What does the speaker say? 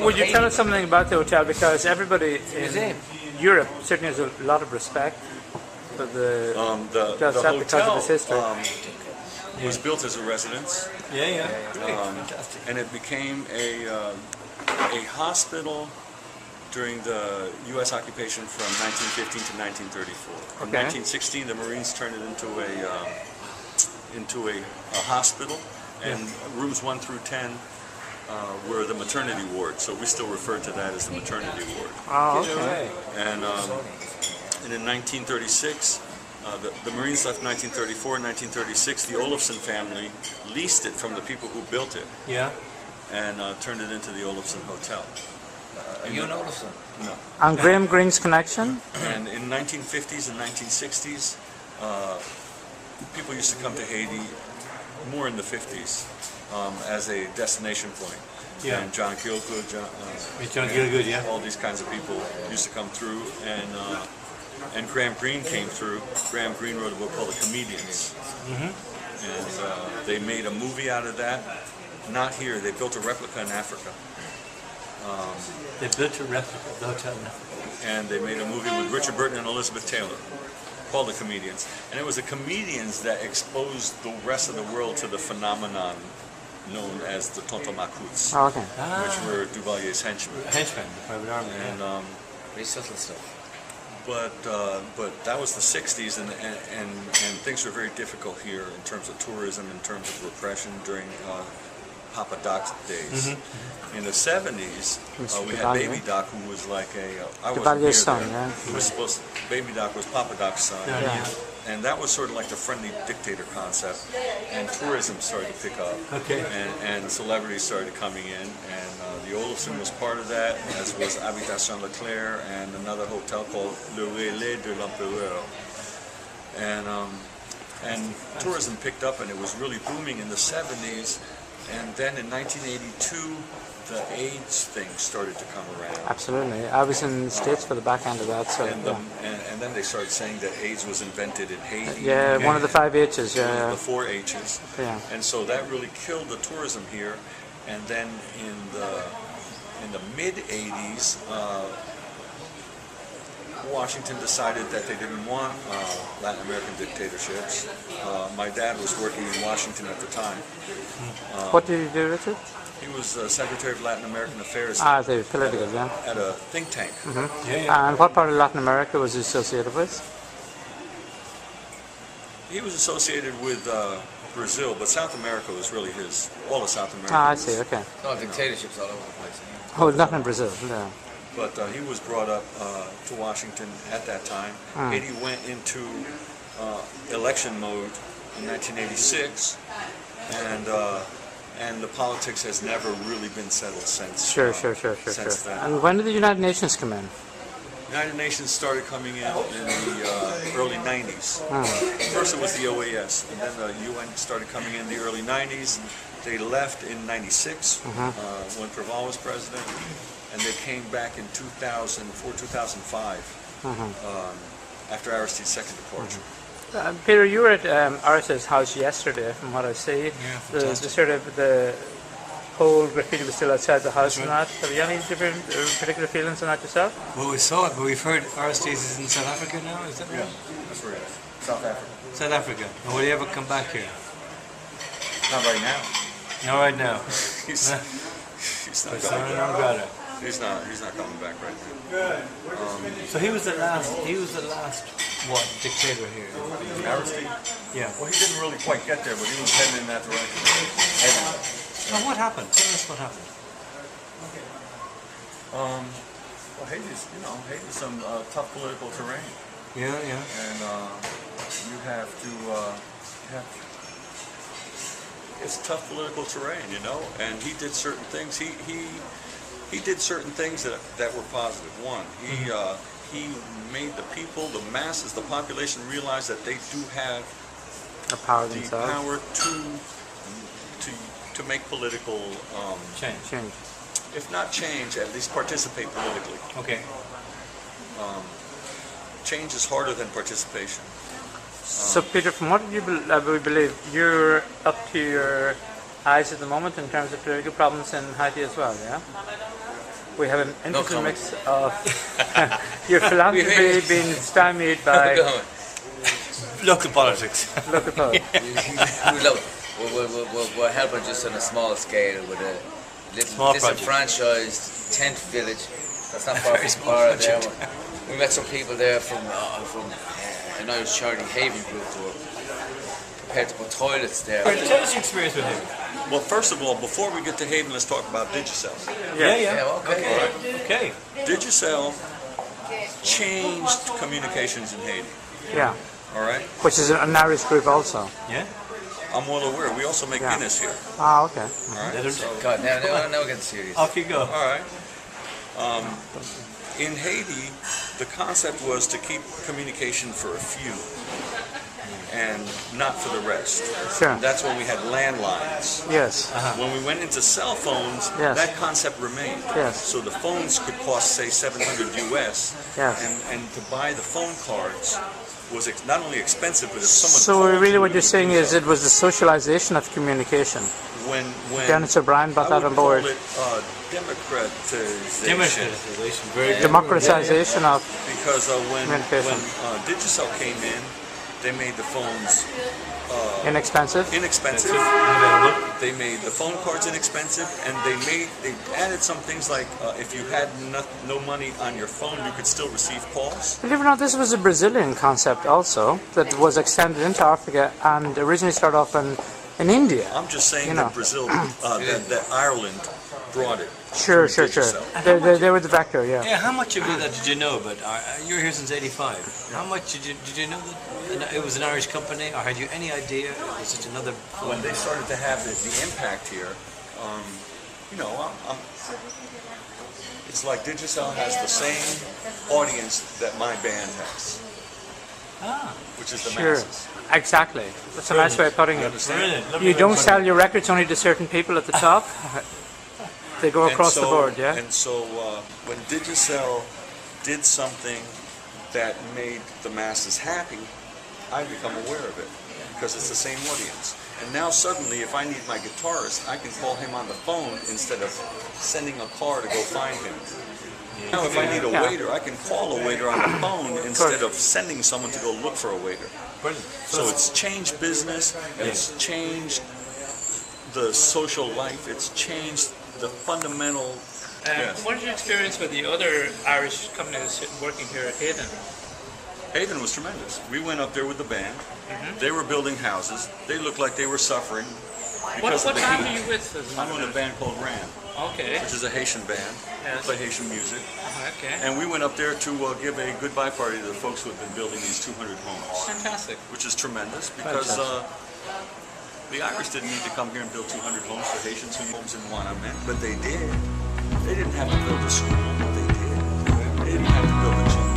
Would you tell us something about the hotel? Because everybody in Europe certainly has a lot of respect for the hotel because of its history. Was built as a residence. And it became a hospital during the U.S. occupation from 1915 to 1934. In 1916, the Marines turned it into a hospital, and rooms 1 through 10 were the maternity ward. So we still refer to that as the maternity ward. Oh, okay. And in 1936. The Marines left 1934 and 1936. The Oloffson family leased it from the people who built it. And turned it into the Oloffson Hotel. Are you an Oloffson? No. And Graham Greene's connection? And in 1950s and 1960s, people used to come to Haiti more in the 50s as a destination point. And John Gielgud, all these kinds of people used to come through, and Graham Greene came through. Graham Greene wrote a book called The Comedians. And they made a movie out of that. Not here. They built a replica in Africa. They built a replica of the hotel in Africa. And they made a movie with Richard Burton and Elizabeth Taylor called The Comedians. And it was the comedians that exposed the rest of the world to the phenomenon known as the Tonton Macoutes, which were Duvalier's henchmen. Henchmen, the private army. And very subtle stuff. But that was the 60s, and things were very difficult here in terms of tourism, in terms of repression during Papa Doc's days. In the 70s, we had Baby Doc, who was like I wasn't here then. He was supposed to, Baby Doc was Papa Doc's son. And that was sort of like the friendly dictator concept, and tourism started to pick up, and celebrities started coming in, and the Oloffson was part of that, as was Habitation Leclerc and another hotel called Le Relais de l'Empereur. And tourism picked up, and it was really booming in the 70s, and then in 1982, the AIDS thing started to come around. Absolutely. I was in the States for the back end of that. So, and then they started saying that AIDS was invented in Haiti. One of the 5 H's. One of the 4 H's. Yeah. And so that really killed the tourism here. And then in the mid-80s, Washington decided that they didn't want Latin American dictatorships. My dad was working in Washington at the time. What did you do, Richard? He was Secretary of Latin American Affairs the political, at a think tank. And what part of Latin America was he associated with? He was associated with Brazil, but South America was really his, all of South America. I see, okay. No, dictatorships all over the place. Oh, not in Brazil, no. But he was brought up to Washington at that time. Haiti went into election mode in 1986, and the politics has never really been settled since. Sure. Then. And when did the United Nations come in? United Nations started coming in the early 90s. First it was the OAS, and then the UN started coming in the early 90s. They left in 96 when Preval was president, and they came back in 2004, 2005 after Aristide's second departure. Peter, you were at Aristide's house yesterday, from what I see. The sort of the whole graffiti was still outside the house and that. Have you any different particular feelings on that yourself? Well, we saw it, but we've heard Aristide is in South Africa now, is that right? Yeah, that's where it is. South Africa. South Africa. And will he ever come back here? Not right now. Not right now. He's not coming back. He's not coming back right now. So he was the last what, dictator here? Aristide? Yeah. Well, he didn't really quite get there, but he was heading in that direction. Well, what happened? Tell us what happened. Well, Haiti's some tough political terrain. Yeah. And you have to, it's tough political terrain, you know. And he did certain things. He did certain things that were positive. One, he made the people, the masses, the population realize that they do have the power to make political change. If not change, at least participate politically. Okay. Change is harder than participation. So, Peter, from what you believe, you're up to your eyes at the moment in terms of political problems in Haiti as well, yeah? We have an interesting comment. mix of your philanthropy being stymied by Local politics. local politics. We're helping just on a small scale with a little Small project. disenfranchised tent village. That's not far from Para there. We met some people there from an Irish charity Haven group who were prepared to put toilets there. Tell us your experience with him. Well, first of all, before we get to Haven, let's talk about Digicel. Yeah, okay. Okay. Digicel changed communications in Haiti. Yeah, All right, which is an Irish group also. Yeah. I'm well aware. We also make Yeah. Guinness here. Ah, okay. All right. Let him- So, God, now we're getting serious. Off you go. all right. In Haiti, the concept was to keep communication for a few and not for the rest. Sure. That's when we had landlines. Yes. When we went into cell phones, Yes. that concept remained. Yes. So the phones could cost, say, $700 US, Yes. and to buy the phone cards was not only expensive, but if someone So called really you, what you you're would saying do is something. it was the socialization of communication. when Dennis O'Brien brought I that would on board. call it democratization. Democratization. Very good. Democratization of Because when Communication. Digicel came in, they made the phones inexpensive. inexpensive. Available. They made the phone cards inexpensive, and they added some things like if you had no money on your phone, you could still receive calls. Believe it or not, this was a Brazilian concept also that was extended into Africa and originally started off in India. I'm just saying You know. that Brazil, that Ireland brought it. Sure. through Digicel. They were the vector, yeah. Yeah, how much of that did you know? But you were here since '85. How much did you know that it was an Irish company, or had you any idea it was just another? When they started to have the impact here, it's like Digicel has the same audience that my band has, which is the Sure. masses. Exactly. That's a nice way of putting You it. understand? Brilliant. You don't sell your records only to certain people at the top. They go across the board, yeah? And so when Digicel did something that made the masses happy, I become aware of it because it's the same audience. And now suddenly, if I need my guitarist, I can call him on the phone instead of sending a car to go find him. Now, if I need a Yeah. waiter, I can call a waiter on the phone instead of sending someone to go look for a waiter. Brilliant. So it's changed business, it's changed the social life, it's changed the fundamental. Yes. What is your experience with the other Irish companies working here at Hayden? Haven was tremendous. We went up there with the band. They were building houses. They looked like they were suffering because What of the band are heat. you with? I'm in a band called Ram, Okay. which is a Haitian band. Yes. Play Haitian music. Okay. And we went up there to give a goodbye party to the folks who have been building these 200 homes, Fantastic. which is tremendous because the Irish didn't need to come here and build 200 homes for Haitians who need homes in Wanamint, but they did. They didn't have to build a school, but they did. They didn't have to build a gym.